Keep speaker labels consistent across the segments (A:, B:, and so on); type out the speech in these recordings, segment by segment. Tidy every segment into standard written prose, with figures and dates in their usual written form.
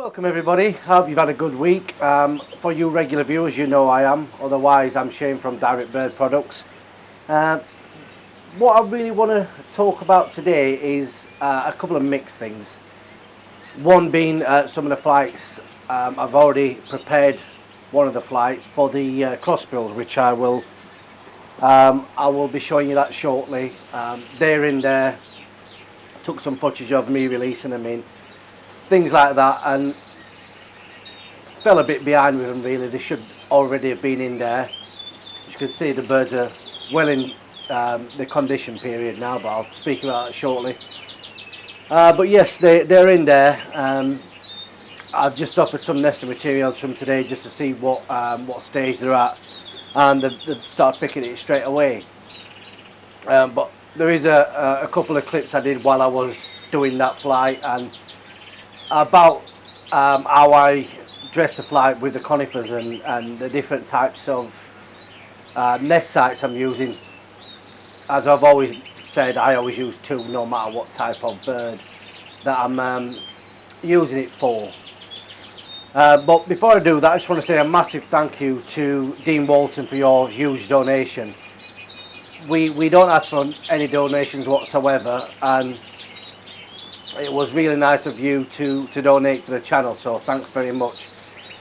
A: Welcome everybody, hope you've had a good week. For you regular viewers, you know I am, otherwise I'm Shane from Direct Bird Products. What I really want to talk about today is a couple of mixed things. One being some of the flights. I've already prepared one of the flights for the Crossbills, which I will be showing you that shortly. They're in there, took some footage of me releasing them in. Things like that, and fell a bit behind with them really. They should already have been in there. As you can see, the birds are well in the condition period now, but I'll speak about that shortly. But yes, they're in there. I've just offered some nesting material to them today just to see what stage they're at, and they've started picking it straight away. But there is a couple of clips I did while I was doing that flight, and about how I dress the flight with the conifers and the different types of nest sites I'm using. As I've always said, I always use two no matter what type of bird that I'm using it for. But before I do that, I just want to say a massive thank you to Dean Walton for your huge donation. We don't ask for any donations whatsoever, and it was really nice of you to donate to the channel, so thanks very much.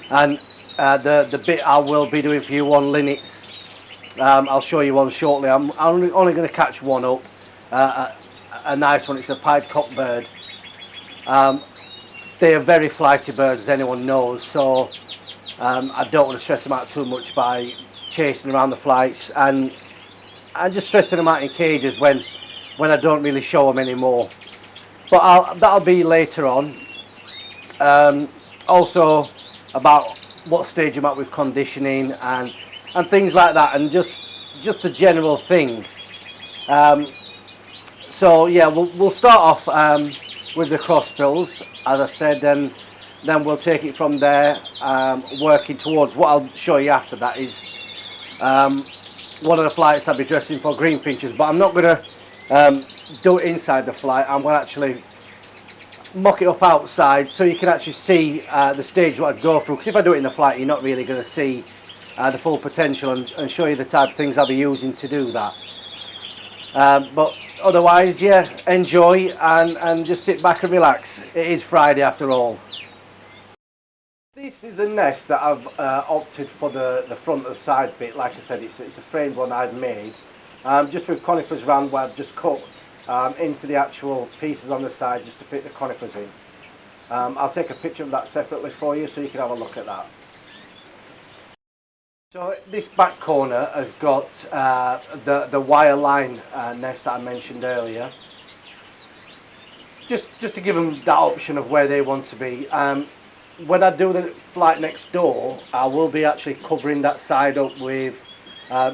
A: And the bit I will be doing for you on Linux, I'll show you one shortly. I'm only going to catch one up, a nice one. It's a pied cock bird. They are very flighty birds, as anyone knows, so I don't want to stress them out too much by chasing around the flights, and just stressing them out in cages when I don't really show them anymore. But that'll be later on. Also about what stage I'm at with conditioning and things like that, and just the general thing. So yeah, we'll start off with the crossbills, as I said, and then we'll take it from there, working towards what I'll show you after that is one of the flights I'll be dressing for green finches, but I'm not going to do it inside the flight. I'm going to actually mock it up outside so you can actually see the stage what I'd go through, because if I do it in the flight you're not really going to see the full potential and show you the type of things I'll be using to do that. But otherwise, yeah, enjoy and just sit back and relax. It is Friday after all. This is the nest that I've opted for the front and side bit. Like I said, it's a framed one I've made, just with conifers around where I've just cut into the actual pieces on the side just to fit the conifers in. I'll take a picture of that separately for you so you can have a look at that. So this back corner has got the wire line nest that I mentioned earlier, just to give them that option of where they want to be. When I do the flight next door, I will be actually covering that side up with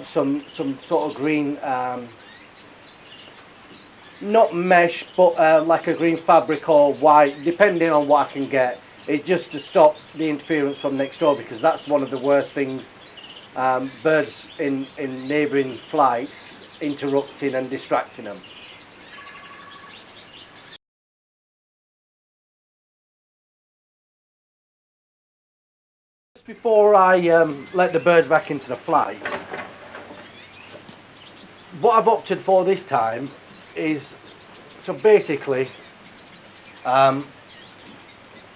A: some sort of green, not mesh, but like a green fabric or white, depending on what I can get. It's just to stop the interference from next door, because that's one of the worst things, birds in neighbouring flights interrupting and distracting them. Before I let the birds back into the flight, what I've opted for this time is, so basically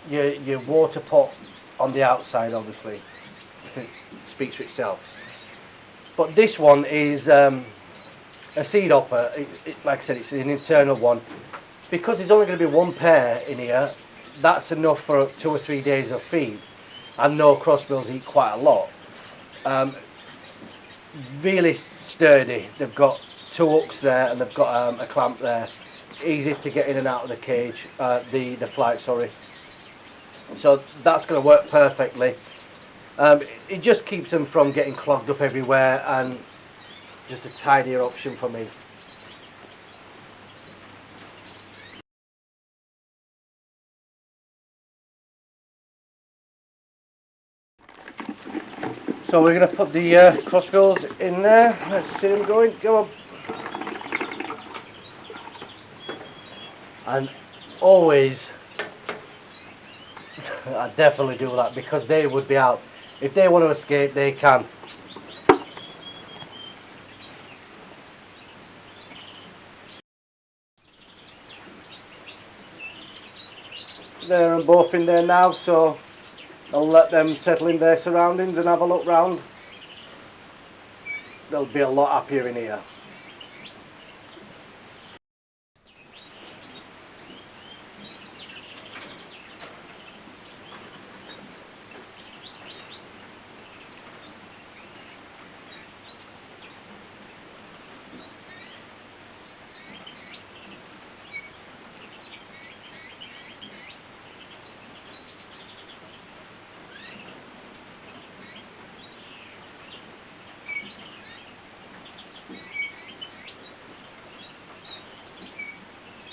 A: your water pot on the outside, obviously it speaks for itself, but this one is a seed hopper. Like I said, it's an internal one. Because there's only going to be one pair in here, that's enough for 2 or 3 days of feed. And no crossbills eat quite a lot. Really sturdy. They've got 2 hooks there and they've got a clamp there. Easy to get in and out of the cage, the flight, sorry. So that's going to work perfectly. It just keeps them from getting clogged up everywhere, and just a tidier option for me. So we're going to put the crossbills in there. Let's see them going. Go on. And always I definitely do that, because they would be out. If they want to escape, they can. They're both in there now, so I'll let them settle in their surroundings and have a look round. They'll be a lot happier in here.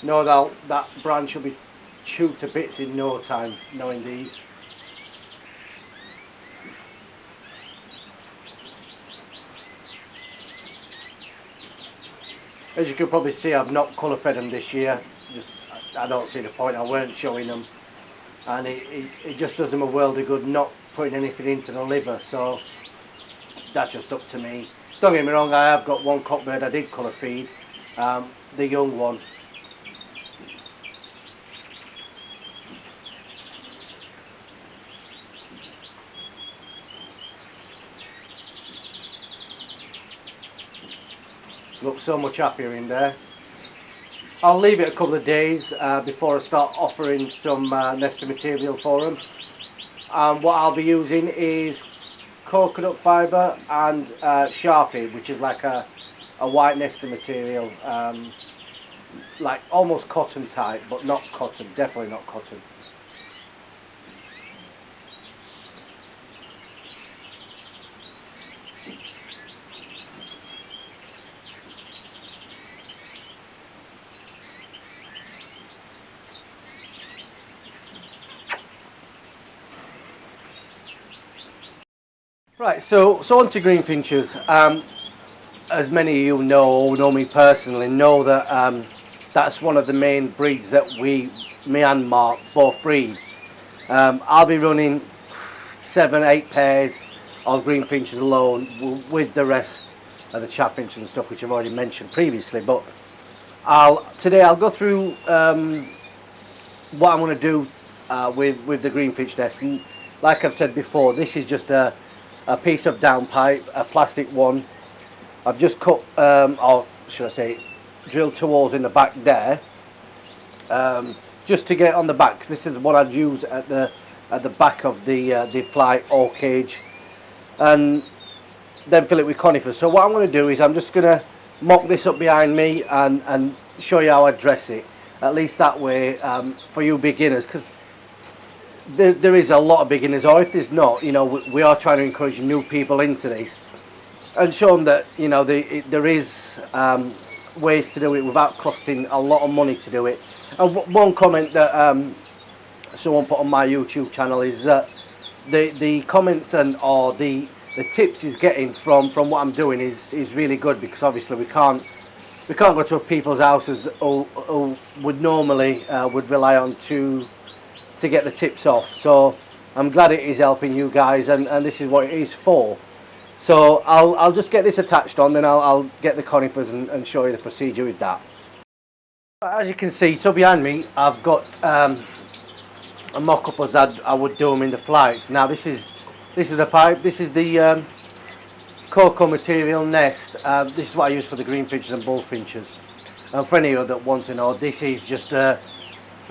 A: No doubt that branch will be chewed to bits in no time, knowing these. As you can probably see, I've not colour fed them this year. Just, I don't see the point. I weren't showing them, and it just does them a world of good not putting anything into the liver. So that's just up to me. Don't get me wrong, I have got one cockbird I did colour feed, the young one. Looks so much happier in there. I'll leave it a couple of days before I start offering some nesting material for them. What I'll be using is coconut fibre and Sharpie, which is like a white nesting material, like almost cotton type, but not cotton, definitely not cotton. Right, so on to green finches. As many of you know, or know me personally, know that that's one of the main breeds that me and Mark both breed. I'll be running 7, 8 pairs of green finches alone, with the rest of the chaffinch and stuff, which I've already mentioned previously. But today I'll go through what I'm going to do with the green finch nest. And like I've said before, this is just a piece of downpipe, a plastic one. I've just cut, or should I say, drilled 2 holes in the back there, just to get on the back. 'Cause this is what I'd use at the back of the fly or cage, and then fill it with conifers. So what I'm going to do is I'm just going to mock this up behind me and show you how I dress it. At least that way, for you beginners, because there is a lot of beginners, or if there's not, you know, we are trying to encourage new people into this and show them that, you know, there is ways to do it without costing a lot of money to do it. And one comment that someone put on my YouTube channel is that the comments or the tips he's getting from what I'm doing is really good, because obviously we can't go to people's houses who would normally would rely on to get the tips off. So I'm glad it is helping you guys, and this is what it is for. So I'll just get this attached on, then I'll get the conifers and show you the procedure with that. As you can see, so behind me I've got a mock-up as I would do them in the flights. Now this is the pipe, this is the cocoa material nest. This is what I use for the green finches and bullfinches. And for any of you that want to know, this is just a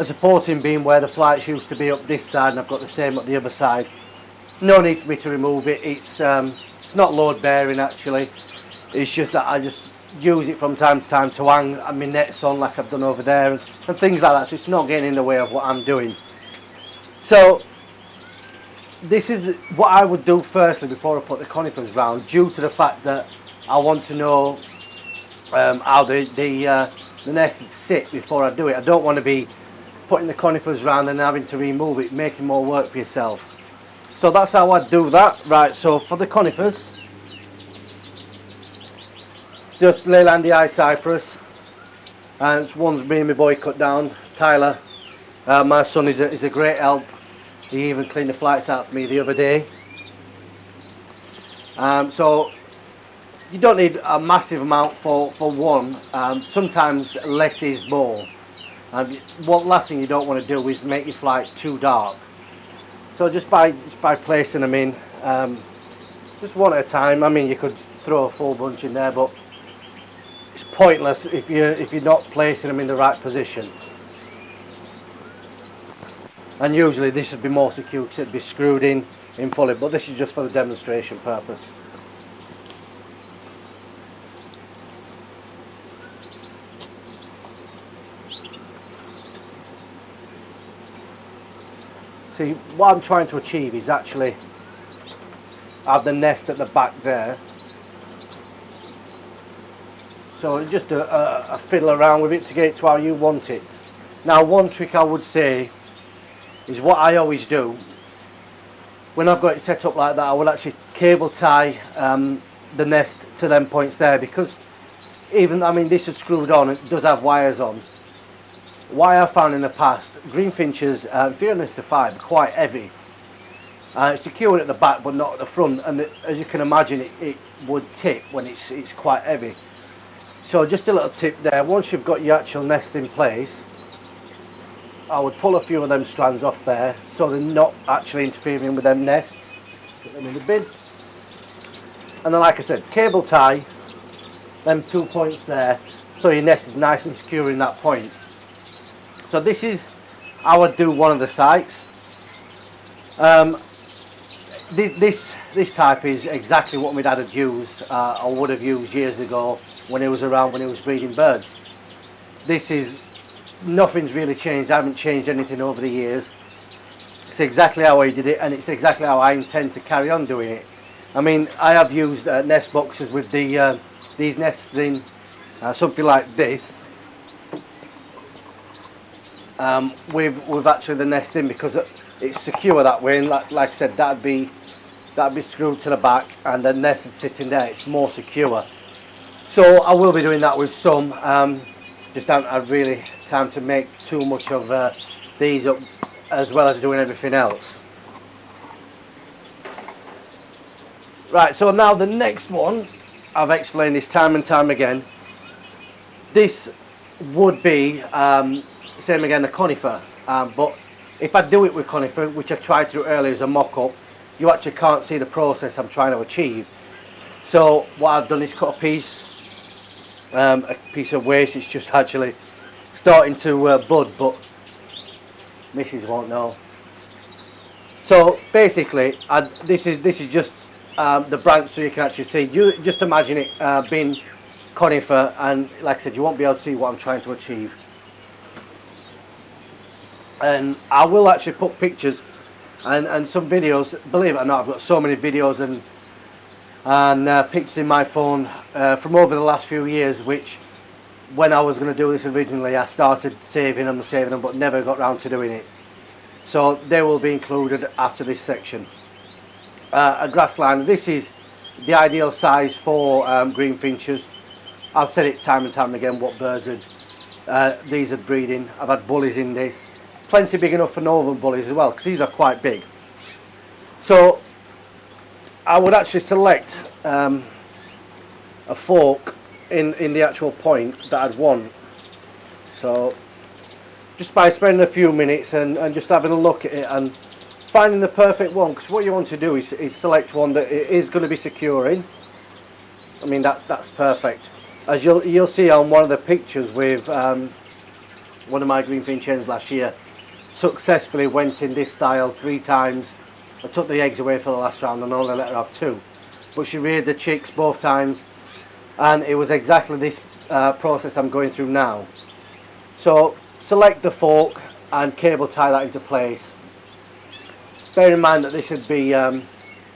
A: supporting beam where the flights used to be up this side, and I've got the same up the other side. No need for me to remove it. It's not load bearing actually. It's just that I just use it from time to time to hang my nets on, like I've done over there, and things like that. So it's not getting in the way of what I'm doing. So this is what I would do firstly before I put the conifers round, due to the fact that I want to know how the nest would sit before I do it. I don't want to be putting the conifers round and having to remove it, making more work for yourself. So that's how I do that. Right, so for the conifers, just Leyland Eye Cypress, and it's one's me and my boy cut down, Tyler. My son is a great help. He even cleaned the flights out for me the other day. So you don't need a massive amount for one. Sometimes less is more. What last thing you don't want to do is make your flight too dark. So just by placing them in, just one at a time. I mean, you could throw a full bunch in there, but it's pointless if you're not placing them in the right position. And usually this would be more secure because it'd be screwed in fully, but this is just for the demonstration purpose. See, what I'm trying to achieve is actually have the nest at the back there. So just a fiddle around with it to get it to how you want it. Now, one trick I would say is what I always do when I've got it set up like that. I will actually cable tie the nest to them points there, because even, I mean, this is screwed on, it does have wires on. Why I found in the past, green finches, if you're nest of 5, are quite heavy. It's secured at the back but not at the front, and as you can imagine, it would tip when it's quite heavy. So just a little tip there, once you've got your actual nest in place, I would pull a few of them strands off there so they're not actually interfering with them nests. Put them in the bin. And then, like I said, cable tie them 2 points there so your nest is nice and secure in that point. So this is how I do one of the sites. This type is exactly what my dad had used, or would have used years ago when he was around, when he was breeding birds. This is, nothing's really changed. I haven't changed anything over the years. It's exactly how I did it, and it's exactly how I intend to carry on doing it. I mean, I have used nest boxes with these nests in, something like this, with actually the nest in, because it's secure that way, and like I said, that'd be screwed to the back and the nest is sitting there. It's more secure. So I will be doing that with some. Just haven't had really time to make too much of these up, as well as doing everything else. Right, so now the next one, I've explained this time and time again. This would be same again, a conifer, but if I do it with conifer, which I tried to do earlier as a mock-up, you actually can't see the process I'm trying to achieve. So what I've done is cut a piece of waste. It's just actually starting to bud, but Mrs. won't know. So basically, this is just the branch, so you can actually see. You just imagine it being conifer, and like I said, you won't be able to see what I'm trying to achieve. And I will actually put pictures and some videos. Believe it or not, I've got so many videos and pictures in my phone from over the last few years, which when I was going to do this originally, I started saving them, but never got round to doing it. So they will be included after this section. A grass line. This is the ideal size for green finches. I've said it time and time again what birds these are breeding. I've had bullies in this. Plenty big enough for northern bullies as well, because these are quite big. So I would actually select a fork in the actual point that I'd want. So just by spending a few minutes and just having a look at it and finding the perfect one, because what you want to do is select one that is going to be securing. I mean, that's perfect. As you'll see on one of the pictures with one of my green finch hens last year, successfully went in this style 3 times. I took the eggs away for the last round and only let her have 2, but she reared the chicks both times, and it was exactly this process I'm going through now. So select the fork and cable tie that into place. Bear in mind that this would be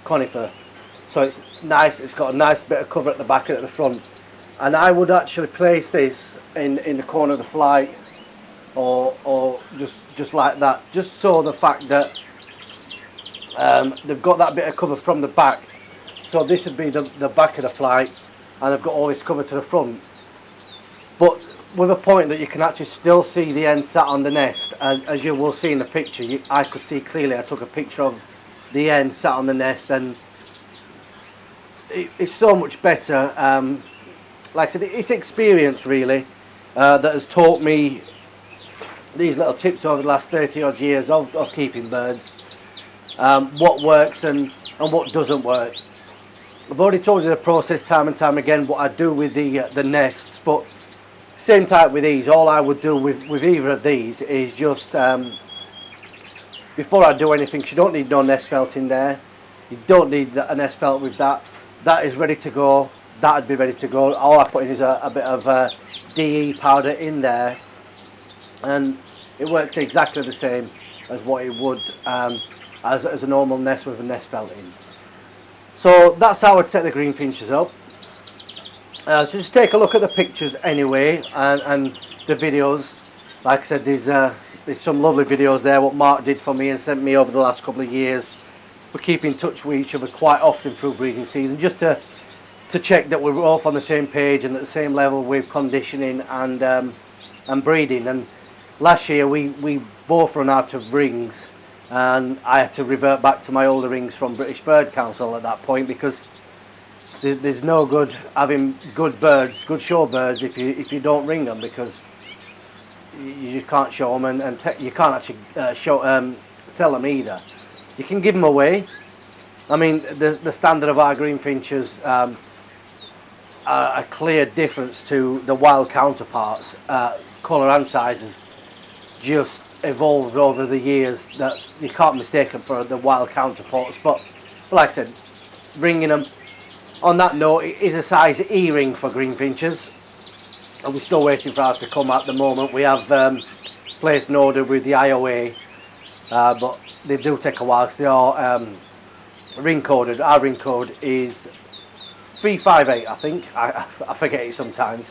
A: conifer, so it's nice. It's got a nice bit of cover at the back and at the front, and I would actually place this in the corner of the flight, or just like that, just so the fact that they've got that bit of cover from the back. So this would be the back of the flight, and I've got all this cover to the front. But with a point that you can actually still see the hen sat on the nest. As you will see in the picture, I could see clearly. I took a picture of the hen sat on the nest, and it's so much better. Like I said, it's experience really that has taught me these little tips over the last 30 odd years of keeping birds, what works and what doesn't work. I've already told you the process time and time again, what I do with the nests, but same type with these. All I would do with either of these is just, before I do anything, 'cause you don't need no nest felt in there, you don't need a nest felt with that. That is ready to go. That'd be ready to go. All I put in is a bit of DE powder in there, and it works exactly the same as what it would as a normal nest with a nest felt in. So that's how I'd set the green finches up. So just take a look at the pictures anyway, and the videos. Like I said, there's some lovely videos there what Mark did for me and sent me over the last couple of years. We keep in touch with each other quite often through breeding season, just to check that we're both on the same page and at the same level with conditioning and breeding. And last year we both run out of rings, and I had to revert back to my older rings from British Bird Council at that point, because there's no good having good birds, good show birds, if you don't ring them, because you just can't show them, and you can't actually sell them either. You can give them away. I mean, the standard of our green finches are a clear difference to the wild counterparts. Colour and sizes just evolved over the years, that you can't mistake them for the wild counterparts. But like I said, ringing them. On that note, it is a size E ring for green finches, and we're still waiting for ours to come at the moment. We have placed an order with the IOA, but they do take a while because they are ring coded. Our ring code is 358, I think. I forget it sometimes.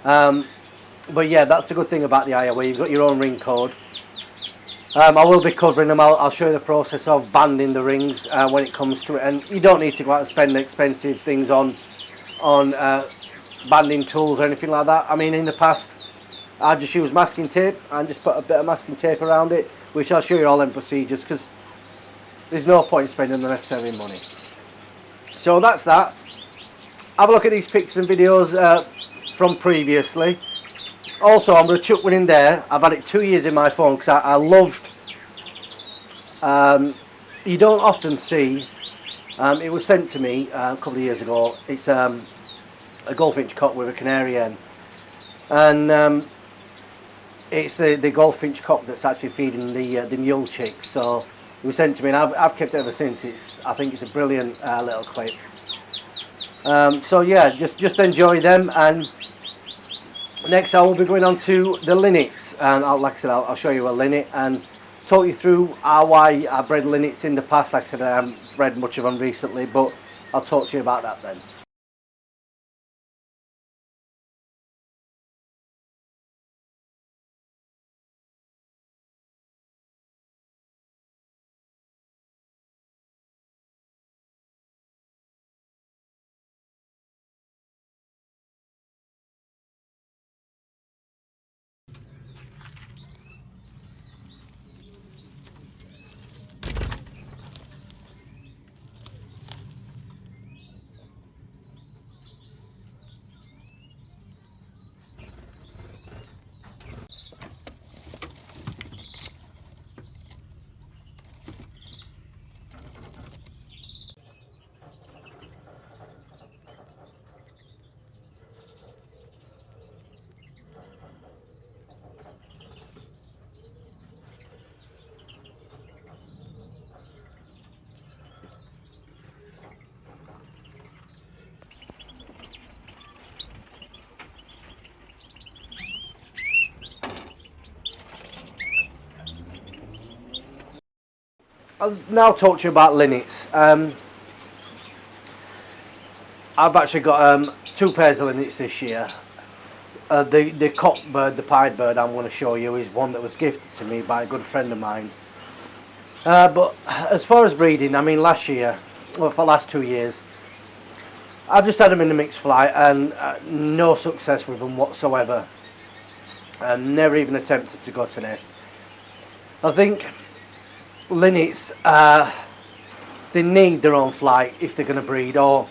A: But yeah, that's the good thing about the IOA. You've got your own ring code. I will be covering them. I'll show you the process of banding the rings when it comes to it, and you don't need to go out and spend expensive things on banding tools or anything like that. I mean, in the past I just used masking tape and just put a bit of masking tape around it, which I'll show you all them procedures, because there's no point spending the necessary money. So that's that. Have a look at these pictures and videos from previously. Also, I'm going to chuck one in there. I've had it 2 years in my phone because I loved, you don't often see, it was sent to me a couple of years ago. It's a goldfinch cock with a canary hen, and it's the goldfinch cock that's actually feeding the mule chicks. So it was sent to me, and I've kept it ever since. I think it's a brilliant little clip. So yeah, just enjoy them. And next I will be going on to the linnets, and like I said, I'll show you a linnet and talk you through why I bred linnets in the past. Like I said, I haven't bred much of them recently, but I'll talk to you about that then. I'll now talk to you about linnets. I've actually got 2 pairs of linnets this year. The cock bird, the pied bird I'm going to show you, is one that was gifted to me by a good friend of mine. But as far as breeding, I mean, last year, well, for the last 2 years, I've just had them in the mixed flight, and no success with them whatsoever. and never even attempted to go to nest. I think linnets, they need their own flight if they're going to breed, or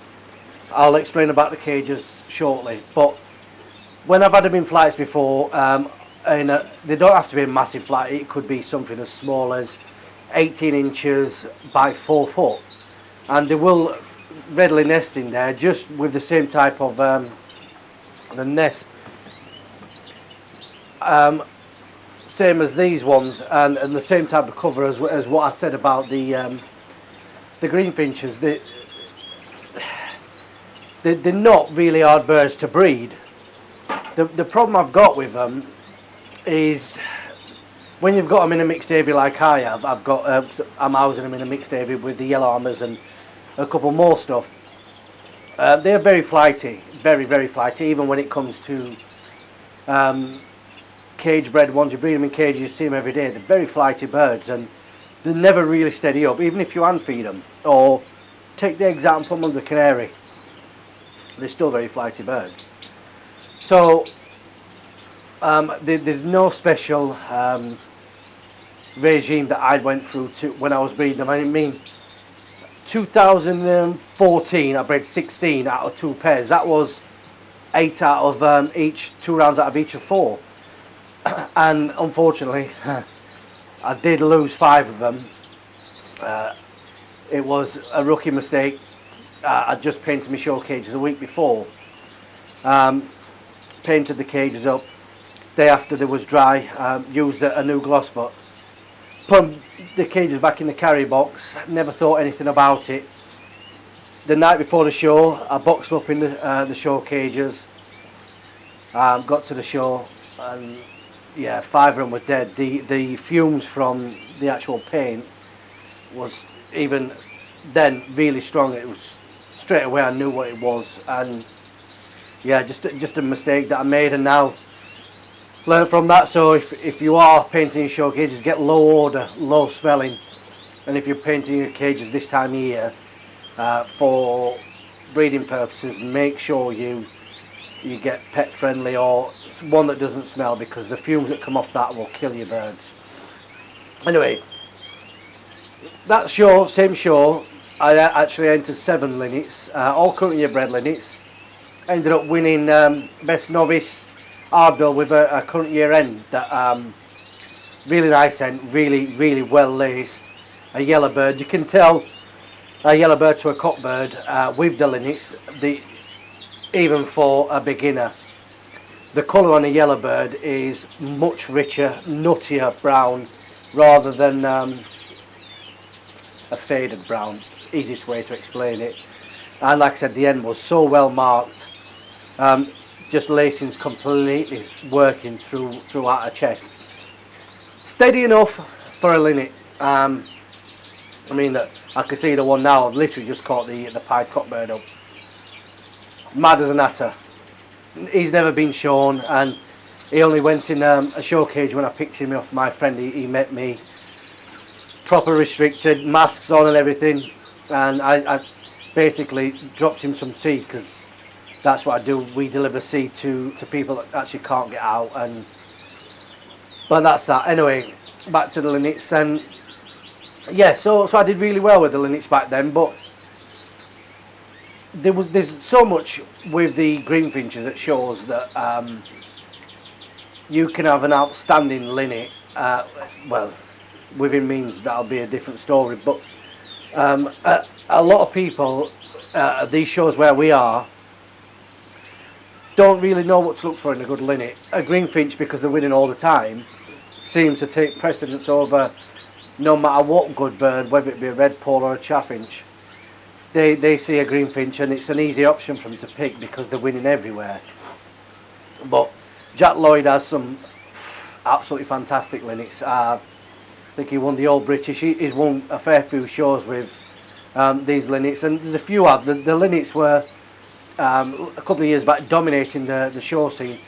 A: I'll explain about the cages shortly. But when I've had them in flights before, they don't have to be a massive flight. It could be something as small as 18 inches by 4 foot, and they will readily nest in there, just with the same type of the nest, same as these ones, and the same type of cover as what I said about the green finches. They're not really hard birds to breed. The problem I've got with them is when you've got them in a mixed aviary like I have. I'm housing them in a mixed aviary with the yellow hammers and a couple more stuff. They're very flighty, very, very flighty, even when it comes to cage bred ones. You breed them in cages, you see them every day. They're very flighty birds, and they never really steady up, even if you hand feed them. Or take the example, put them under the canary. They're still very flighty birds. So there's no special regime that I went through when I was breeding them. I mean, 2014 I bred 16 out of 2 pairs. That was 8 out of each, 2 rounds out of each of 4. And unfortunately I did lose 5 of them. It was a rookie mistake. I just painted my show cages a week before. Painted the cages up. Day after they was dry, used a new gloss, but put the cages back in the carry box. Never thought anything about it. The night before the show, I boxed them up in the show cages. Got to the show, and yeah, 5 of them were dead. The fumes from the actual paint was even then really strong. It was straight away I knew what it was, and yeah, just a mistake that I made, and now learn from that. So if you are painting your show cages, get low odor, low smelling, and if you're painting your cages this time of year for breeding purposes, make sure you get pet friendly or one that doesn't smell, because the fumes that come off that will kill your birds. Anyway, that show, same show, I actually entered 7 linnets, all current year bred linnets. Ended up winning best novice hard bill with a current year end. That really nice end, really well laced. A yellow bird. You can tell a yellow bird to a cock bird with the linnets. Even for a beginner, the colour on a yellow bird is much richer, nuttier brown, rather than a faded brown. Easiest way to explain it. And like I said, the end was so well marked. Just lacing's completely working throughout her chest. Steady enough for a linnet. I mean, I can see the one now. I've literally just caught the pied cockbird up. Mad as an hatter. He's never been shown, and he only went in a show cage when I picked him off my friend. He met me proper restricted, masks on and everything, and I basically dropped him some seed, because that's what I do. We deliver seed to people that actually can't get out, but that's that. Anyway, back to the linnets, and yeah, so I did really well with the linnets back then, but there's so much with the green finches that shows that you can have an outstanding linnet. Well, within means that'll be a different story, but a lot of people at these shows where we are don't really know what to look for in a good linnet. A green finch, because they're winning all the time, seems to take precedence over no matter what good bird, whether it be a redpoll or a chaffinch. They see a green finch and it's an easy option for them to pick because they're winning everywhere. But Jack Lloyd has some absolutely fantastic linnets. I think he won the Old British. He's won a fair few shows with these linnets, and there's a few of them. The linnets were a couple of years back dominating the show scene.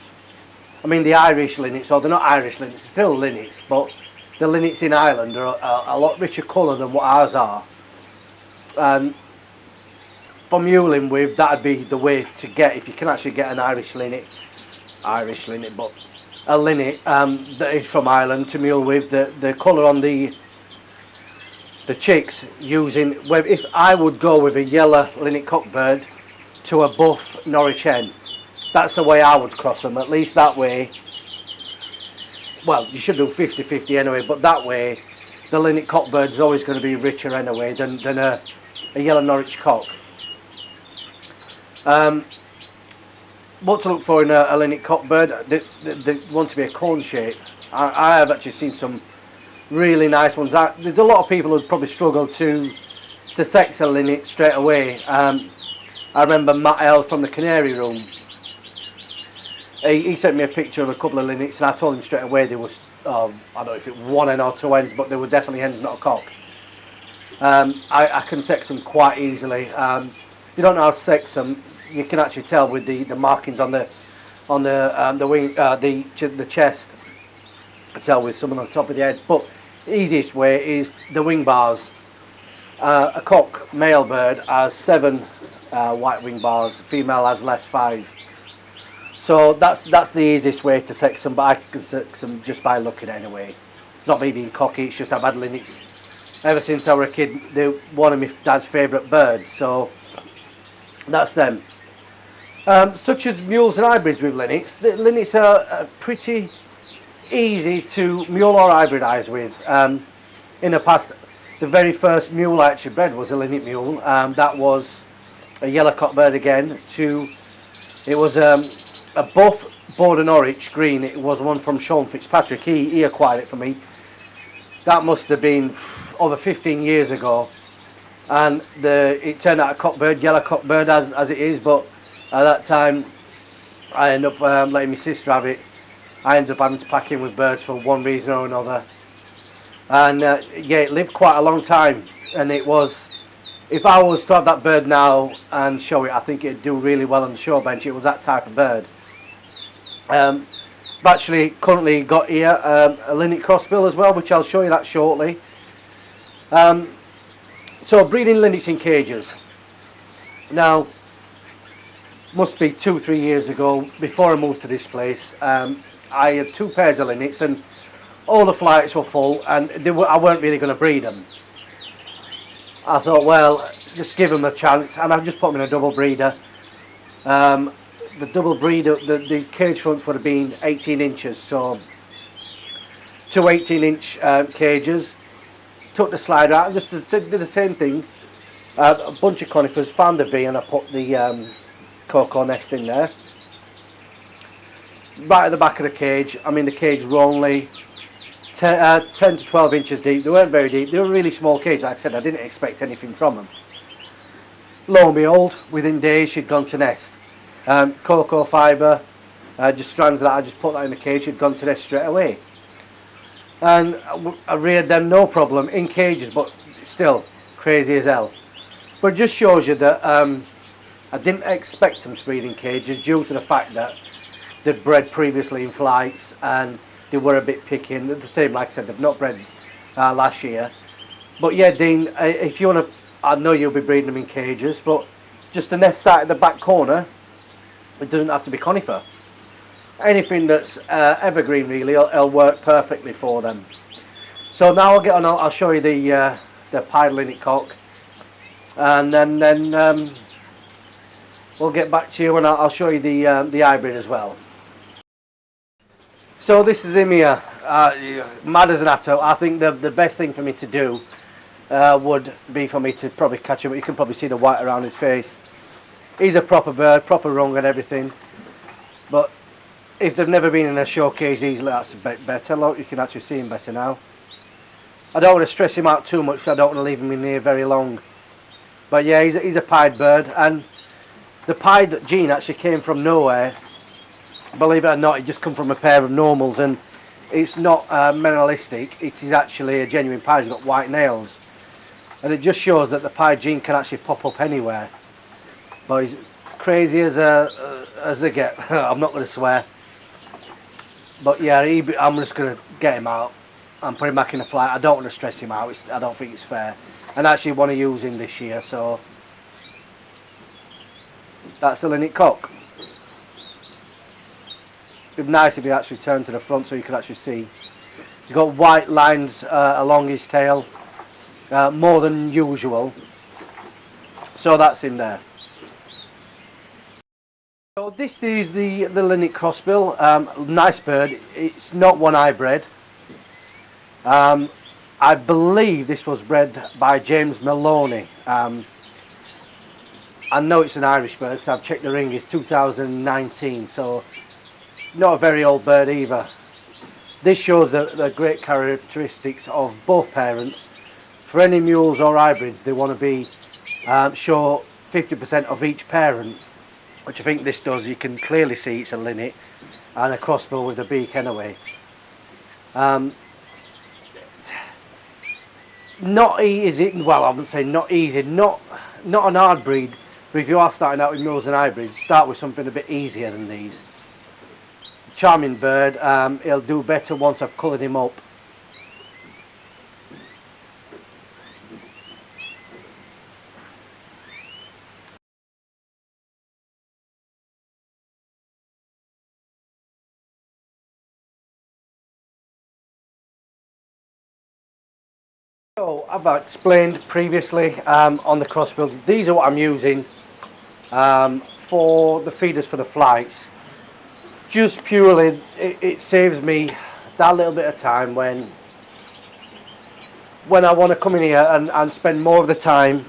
A: I mean, the Irish linnets, or they're not Irish linnets, still linnets, but the linnets in Ireland are a lot richer colour than what ours are. And for muling with, that'd be the way to get, if you can actually get an Irish linnet, but a linnet that is from Ireland to mule with. The colour on the chicks using, well, if I would go with a yellow linnet cockbird to a buff Norwich hen, that's the way I would cross them. At least that way, well, you should do 50-50 anyway, but that way the linnet cockbird is always going to be richer anyway than a yellow Norwich cock. What to look for in a linnet cockbird? They want to be a cone shape. I have actually seen some really nice ones. There's a lot of people who probably struggle to sex a linnet straight away. I remember Matt L from the Canary Room. He sent me a picture of a couple of linnets, and I told him straight away they was, I don't know if it was one hen or two hens, but they were definitely hens, not a cock. I can sex them quite easily. If you don't know how to sex them, you can actually tell with the markings on the wing, the chest. I tell with some on the top of the head. But the easiest way is the wing bars. A cock male bird has 7 white wing bars. Female has less, 5. So that's the easiest way to sex them. But I can sex them just by looking anyway. It's not me being cocky. It's just I've had linnets ever since I was a kid. They're one of my dad's favourite birds. So that's them. Such as mules and hybrids with linnets. The linnets are pretty easy to mule or hybridise with. In the past, the very first mule I actually bred was a linnet mule. That was a yellow cockbird again. It was a buff border Norwich green. It was one from Sean Fitzpatrick. He acquired it for me. That must have been over 15 years ago. And it turned out a cockbird, yellow cockbird as it is, but at that time I ended up letting my sister have it. I ended up having to pack in with birds for one reason or another. And yeah, it lived quite a long time. And it was, if I was to have that bird now and show it, I think it'd do really well on the show bench. It was that type of bird. I've actually currently got here a Linux Crossbill as well, which I'll show you that shortly. So breeding linnets in cages. Now, must be 2-3 years ago, before I moved to this place, I had 2 pairs of linnets and all the flights were full, and I weren't really going to breed them. I thought, well, just give them a chance, and I've just put them in a double breeder. The double breeder, the cage fronts would have been 18 inches, so 2 18-inch cages. Took the slider out and just did the same thing. A bunch of conifers, found the V, and I put the cocoa nest in there. Right at the back of the cage. I mean, the cage were only 10 to 12 inches deep. They weren't very deep. They were a really small cage. Like I said, I didn't expect anything from them. Lo and behold, within days she'd gone to nest. Cocoa fibre, just strands that I just put that in the cage, she'd gone to nest straight away. And I reared them no problem in cages, but still crazy as hell. But it just shows you that I didn't expect them to breed in cages due to the fact that they'd bred previously in flights and they were a bit picky. And the same, like I said, they've not bred last year. But yeah, Dean, if you want to, I know you'll be breeding them in cages, but just the nest site at the back corner, it doesn't have to be conifer. Anything that's evergreen really, it'll work perfectly for them. So now I'll get on. I'll show you the pied linnet cock, and then we'll get back to you, and I'll show you the hybrid as well. So this is him here, mad as an atto. I think the best thing for me to do would be for me to probably catch him. You can probably see the white around his face. He's a proper bird, proper rung and everything. But if they've never been in a showcase easily, that's a bit better. Look, you can actually see him better now. I don't want to stress him out too much, so I don't want to leave him in here very long. But yeah, he's a pied bird, and the pied gene actually came from nowhere. Believe it or not, it just come from a pair of normals, and it's not mineralistic. It is actually a genuine pied. He's got white nails, and it just shows that the pied gene can actually pop up anywhere. But he's crazy as they get. I'm not going to swear. But yeah, I'm just going to get him out and put him back in the flight. I don't want to stress him out. I don't think it's fair. And I actually want to use him this year, so that's a linnet cock. be nice if he actually turned to the front so you could actually see. He's got white lines along his tail, more than usual. So that's in there. So this is the Linux Crossbill. Nice bird. It's not one I bred. I believe this was bred by James Maloney. I know it's an Irish bird because I've checked the ring. It's 2019, so not a very old bird either. This shows the great characteristics of both parents. For any mules or hybrids, they want to be show 50% of each parent, which I think this does. You can clearly see it's a linnet and a crossbill with a beak anyway. Not easy, well I wouldn't say not easy, not an hard breed, but if you are starting out with mules and hybrids, start with something a bit easier than these. Charming bird. He'll do better once I've coloured him up. So I've explained previously on the crossbills, these are what I'm using for the feeders for the flights. Just purely, it saves me that little bit of time when I want to come in here and spend more of the time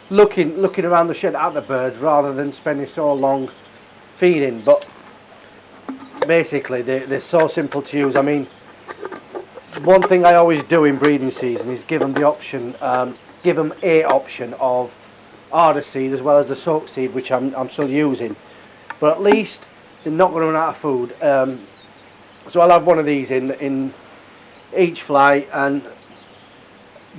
A: looking around the shed at the birds rather than spending so long feeding. But basically they're so simple to use. I mean, one thing I always do in breeding season is give them the option, give them a option of harder seed as well as the soak seed, which I'm still using. But at least they're not going to run out of food. So I'll have one of these in each flight, and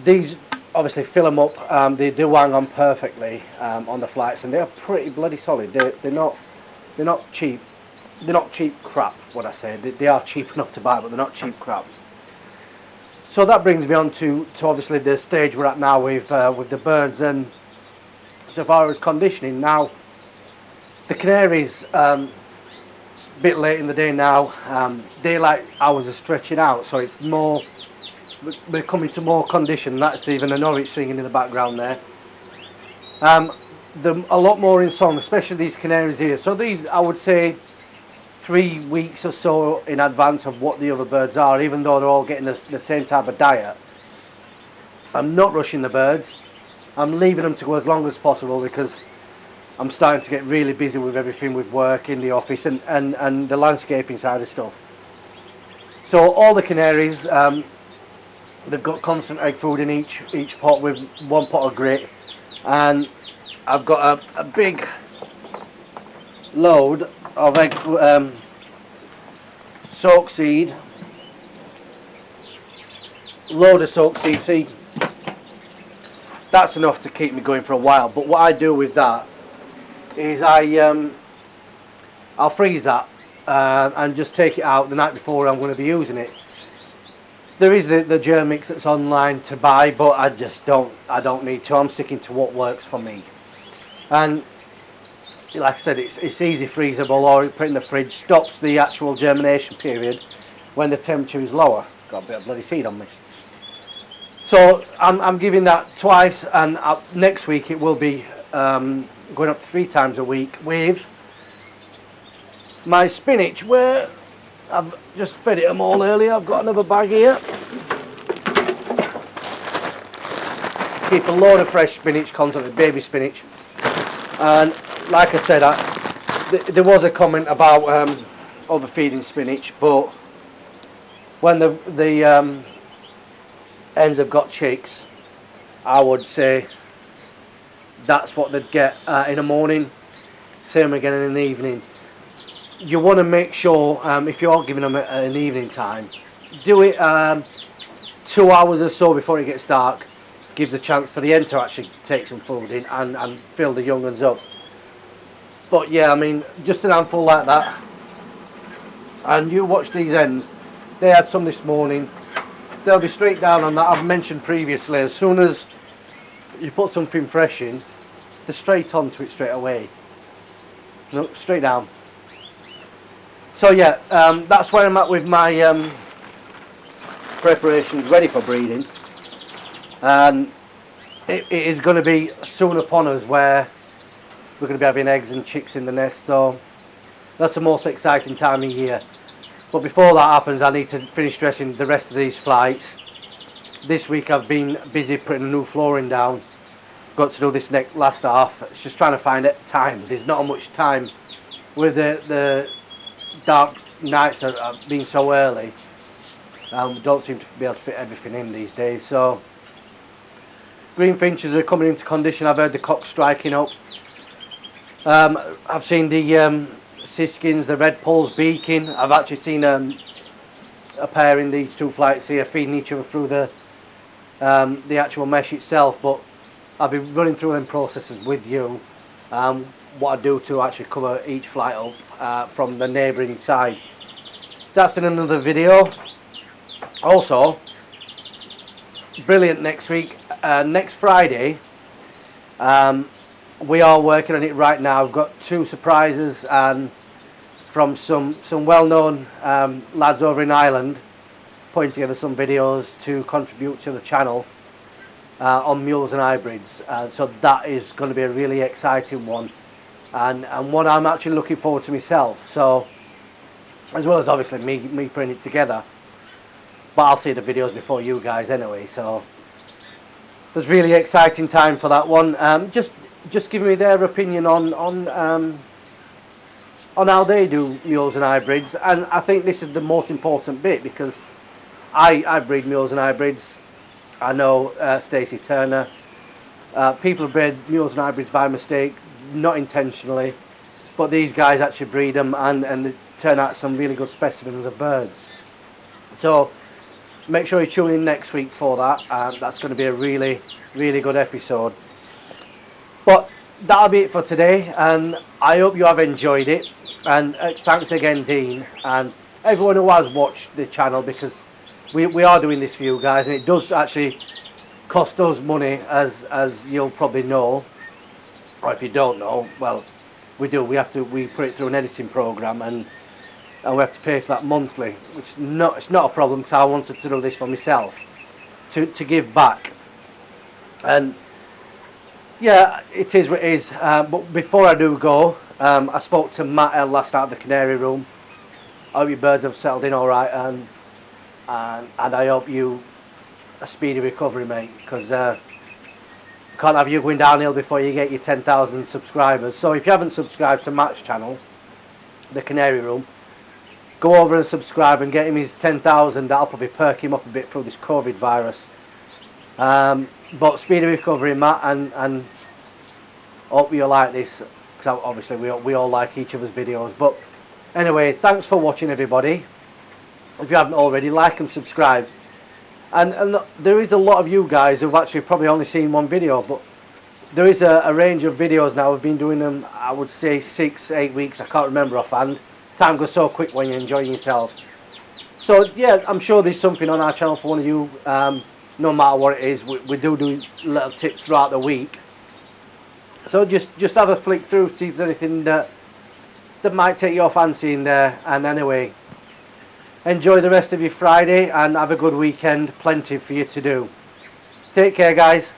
A: these obviously fill them up. They do hang on perfectly on the flights, and they're pretty bloody solid. They're not cheap. They're not cheap crap. What I say, they are cheap enough to buy, but they're not cheap crap. So that brings me on to obviously the stage we're at now with the birds, and so far as conditioning. Now the canaries, it's a bit late in the day now. Daylight hours are stretching out, so it's more. We're coming to more condition. That's even a Norwich singing in the background there. A lot more in song, especially these canaries here. So these, I would say, 3 weeks or so in advance of what the other birds are, even though they're all getting the same type of diet. I'm not rushing the birds. I'm leaving them to go as long as possible because I'm starting to get really busy with everything, with work in the office and the landscaping side of stuff. So all the canaries, they've got constant egg food in each pot with one pot of grit, and I've got a big load of egg soak seed, load of soak seed. See, that's enough to keep me going for a while. But what I do with that is I'll freeze that and just take it out the night before I'm going to be using it. There is the germ mix that's online to buy, but I don't need to. I'm sticking to what works for me. And like I said, it's easy freezable, or put in the fridge. Stops the actual germination period when the temperature is lower. Got a bit of bloody seed on me. So I'm giving that twice, and next week it will be going up to 3 times a week with my spinach, where I've just fed it them all earlier. I've got another bag here. Keep a load of fresh spinach, constantly baby spinach. And like I said, there was a comment about overfeeding spinach, but when the hens have got chicks, I would say that's what they'd get in the morning, same again in the evening. You want to make sure, if you are giving them an evening time, do it 2 hours or so before it gets dark. Gives a chance for the hen to actually take some food in and fill the young ones up. But yeah, I mean, just an handful like that. And you watch these hens, they had some this morning. They'll be straight down on that. I've mentioned previously, as soon as you put something fresh in, they're straight onto it straight away. No, straight down. So yeah, that's where I'm at with my preparations ready for breeding, and it is going to be soon upon us where we're going to be having eggs and chicks in the nest. So that's the most exciting time of year. But before that happens, I need to finish dressing the rest of these flights. This week I've been busy putting new flooring down. Got to do this next last half. It's just trying to find it time. There's not much time with the dark nights being so early. Don't seem to be able to fit everything in these days. So green finches are coming into condition. I've heard the cocks striking up. I've seen the siskins, the red poles beaking. I've actually seen a pair in these two flights here feeding each other through the actual mesh itself. But I'll be running through them processes with you. What I do to actually cover each flight up from the neighbouring side. That's in another video. Also, brilliant next week, next Friday. We are working on it right now. We've got 2 surprises and from some well-known lads over in Ireland, putting together some videos to contribute to the channel on mules and hybrids. So that is going to be a really exciting one, and one I'm actually looking forward to myself. So, as well as obviously me putting it together, but I'll see the videos before you guys anyway. So there's really exciting time for that one. Just giving me their opinion on how they do mules and hybrids, and I think this is the most important bit, because I breed mules and hybrids. I know Stacey Turner. People have bred mules and hybrids by mistake, not intentionally, but these guys actually breed them, and they turn out some really good specimens of birds. So make sure you tune in next week for that. That's going to be a really good episode. But that'll be it for today, and I hope you have enjoyed it. And thanks again, Dean, and everyone who has watched the channel, because we are doing this for you guys, and it does actually cost us money, as you'll probably know, or if you don't know, well, we do. We put it through an editing program, and we have to pay for that monthly, which it's not a problem, because I wanted to do this for myself, to give back. And yeah, it is what it is. But before I do go, I spoke to Matt L last night at the Canary Room. I hope your birds have settled in all right, and I hope you a speedy recovery, mate, because can't have you going downhill before you get your 10,000 subscribers. So if you haven't subscribed to Matt's channel, the Canary Room, go over and subscribe and get him his 10,000. That'll probably perk him up a bit through this COVID virus. But speedy recovery, Matt, and hope you like this, because obviously we all like each other's videos. But anyway, thanks for watching, everybody. If you haven't already, like and subscribe. And there is a lot of you guys who've actually probably only seen one video, but there is a range of videos now. We've been doing them, I would say 6-8 weeks. I can't remember offhand. Time goes so quick when you're enjoying yourself. So yeah, I'm sure there's something on our channel for one of you. No matter what it is, we do little tips throughout the week. So just have a flick through, see if there's anything that might take your fancy in there. And anyway, enjoy the rest of your Friday and have a good weekend. Plenty for you to do. Take care, guys.